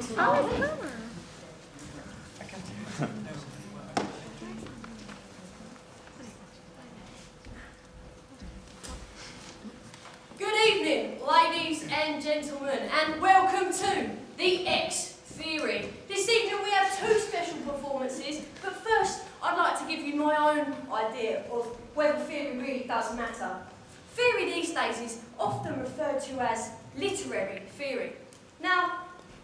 gentlemen. Good evening, ladies and gentlemen, and welcome to the X Theory. This evening we have two special performances, but first I'd like to give you my own idea of whether theory really does matter. Theory these days is often referred to as literary theory. Now,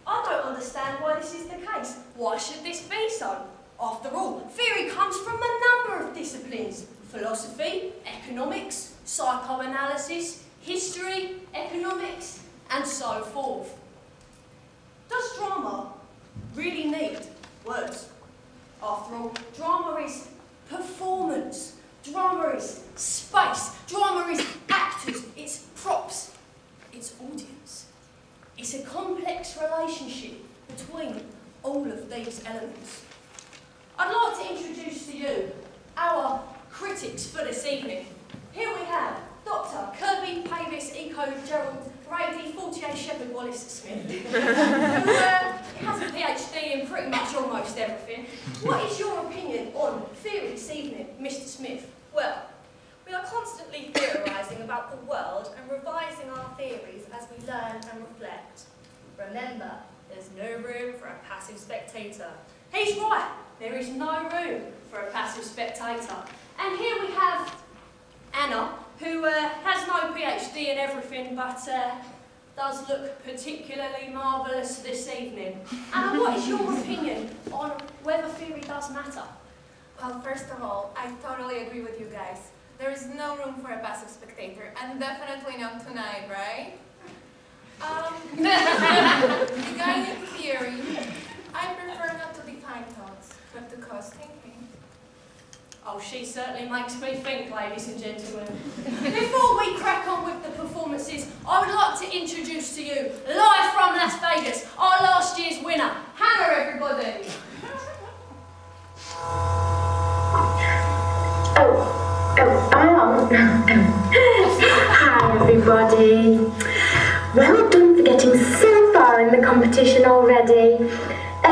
I don't understand why this is the case. Why should this be so? After all, theory comes from a number of disciplines: philosophy, economics, psychoanalysis, history, economics, and so forth. Does drama really need words? After all, drama is performance, drama is space, drama is actors, it's props, it's audience. It's a complex relationship between all of these elements. I'd like to introduce to you our critics for this evening. Here we have Dr. Kirby Pavis Eco Gerald Brady 48 Shepherd Wallace Smith, who has a PhD in pretty much almost everything. What is your opinion on theory this evening, Mr. Smith? Well, we are constantly theorising about the world and revising our theories as we learn and reflect. Remember, there's no room for a passive spectator. He's right, there is no room for a passive spectator. And here we have Anna, who has no PhD in everything, but does look particularly marvellous this evening. Anna, what is your opinion on whether theory does matter? Well, first of all, I totally agree with you guys. There is no room for a passive spectator, and definitely not tonight, right? Regarding theory, I prefer not to define thoughts, but to cause thinking. Oh, she certainly makes me think, ladies and gentlemen. Before we crack on with the performances, I would like to introduce to you, live from Las Vegas, our last year's winner, Hannah, everybody. Hi everybody. Well done for getting so far in the competition already. I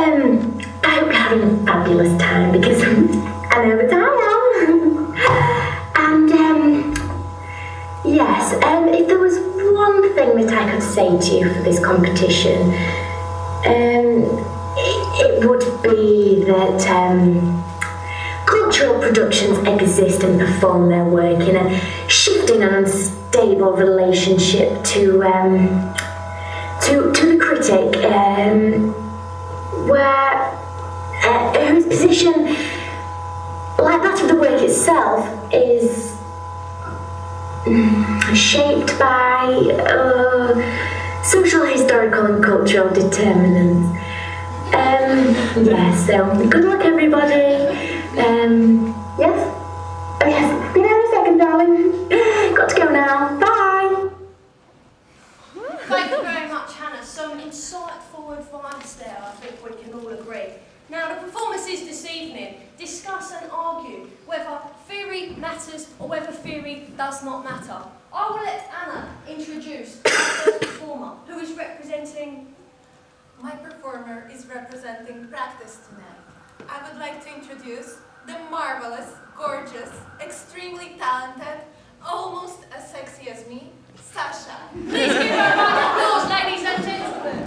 hope you're having a fabulous time because I know that I am. And yes, if there was one thing that I could say to you for this competition, it would be that cultural productions exist and perform their work in a shifting and unstable relationship to the critic, whose position, like that of the work itself, is shaped by social, historical and cultural determinants. Yes, so good luck everybody. Yes? Oh yes, be there in a second, darling. Got to go now. Bye. Thank you very much, Hannah. Some insightful advice there, I think we can all agree. Now, the performances this evening discuss and argue whether theory matters or whether theory does not matter. I will let Anna introduce our first performer, who is representing... My performer is representing practice tonight. I would like to introduce the marvellous, gorgeous, extremely talented, almost as sexy as me, Sasha. Please give her a round of applause, ladies and gentlemen.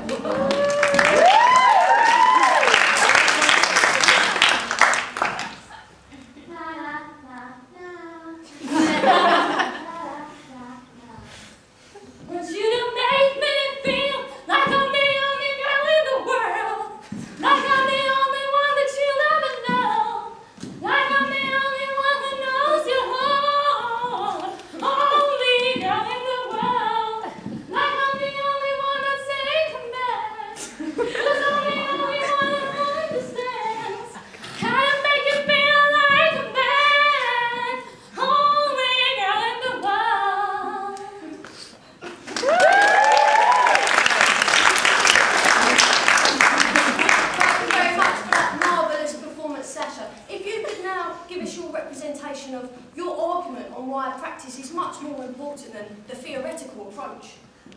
Of your argument on why practice is much more important than the theoretical approach.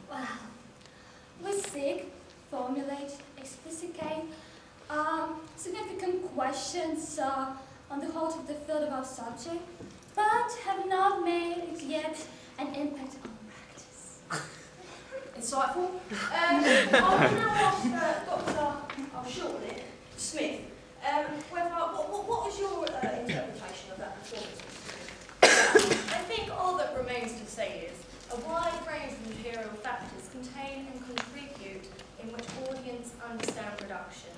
Well, we seek, formulate, explicit questions on the whole of the field of our subject, but have not made yet an impact on practice. Insightful. I will now ask Dr. Shortly, Smith, what was your interpretation of that performance? I think all that remains to say is a wide range of material factors contain and contribute in which audience understand production.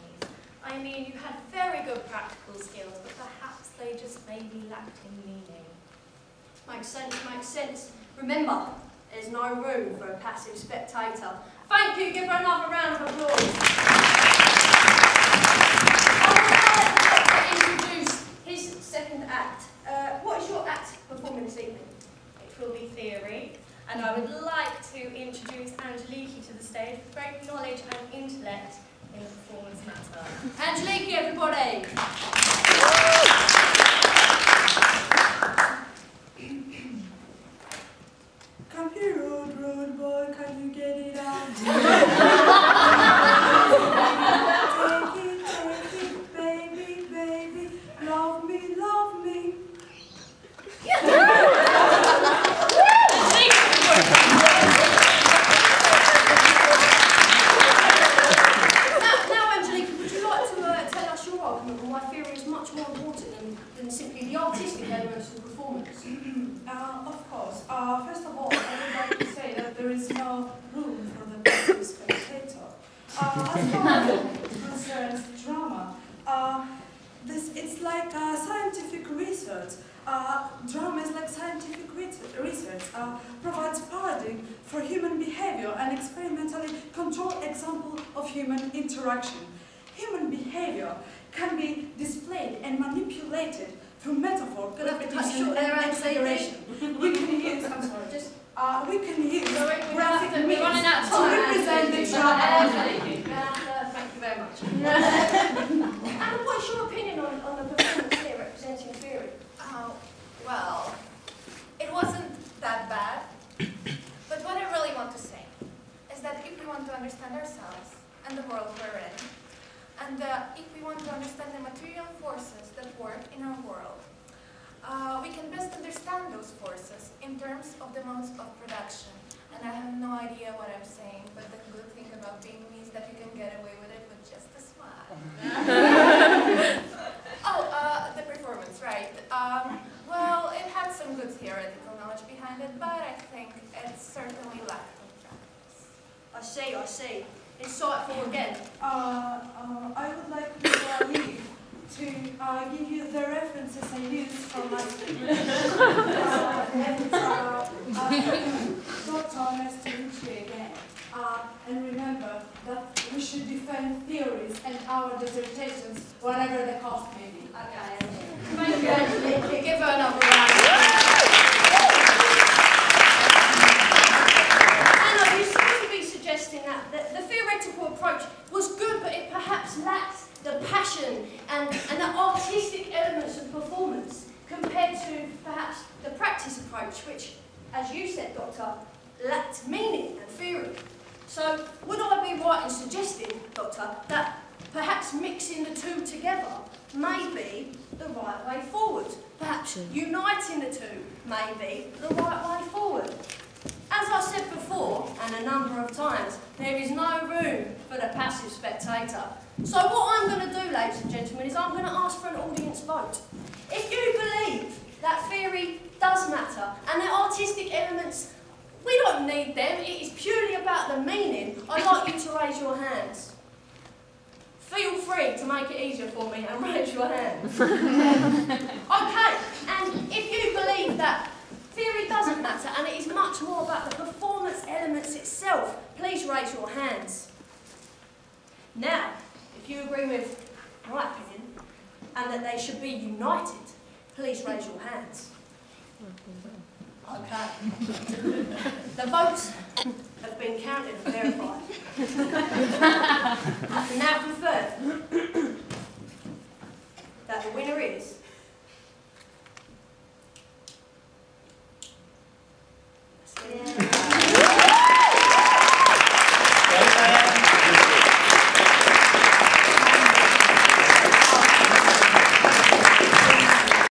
I mean, you had very good practical skills, but perhaps they just maybe lacked in meaning. Makes sense, makes sense. Remember, there's no room for a passive spectator. Thank you, give her another round of applause. I would like to introduce his second act. What is your act performing this evening? It will be theory, and I would like to introduce Angeliki to the stage with great knowledge and intellect in the performance matter. Angeliki, everybody! Come here, road boy, can you get it out? Take it, baby, baby, love me, love me. Now, Angeliki, would you like to tell us your argument on why theory is much more important than simply the artistic elements of the performance? Of course. First of all, I would like to say that there is no room for the passive spectator. As far as it concerns drama, it's like scientific research. Drama is like scientific research, provides paradigm for human behavior and experimentally controlled example of human interaction. Human behavior can be displayed and manipulated through metaphor, repetition, and exaggeration. We can use, we can use graphic means to represent the drama. Thank you very much. And what's your opinion on the performance here representing theory? Well, it wasn't that bad, but what I really want to say is that if we want to understand ourselves and the world we're in, and if we want to understand the material forces that work in our world, we can best understand those forces in terms of the modes of production. And I have no idea what I'm saying, but the good thing about being me is that you can get away with it with just a smile. The performance, right. Well, it had some good theoretical knowledge behind it, but I think it certainly lacked in practice. I see. Insightful again. I would like to leave to give you the references I used for my speech. Dr. Nice to meet you again. And remember that we should defend theories and our dissertations, whatever the cost may be. Okay. Thank you, Angeliki. Give her another round. Anna, you seem to be suggesting that the theoretical approach was good, but it perhaps lacked the passion and the artistic elements of performance compared to perhaps the practice approach, which, as you said, Doctor, lacked meaning and theory. So, would I be right in suggesting, Doctor, that perhaps mixing the two together may be the right way forward? Perhaps uniting the two may be the right way forward. As I said before, and a number of times, there is no room for the passive spectator. So what I'm going to do, ladies and gentlemen, is I'm going to ask for an audience vote. If you believe that theory does matter, and the artistic elements, we don't need them, it is purely about the meaning, I'd like you to raise your hands. Feel free to make it easier for me and raise your hands. Okay, and if you believe that theory doesn't matter and it is much more about the performance elements itself, please raise your hands. Now, if you agree with my opinion and that they should be united, please raise your hands. Okay. The votes have been counted and verified. I can now confirm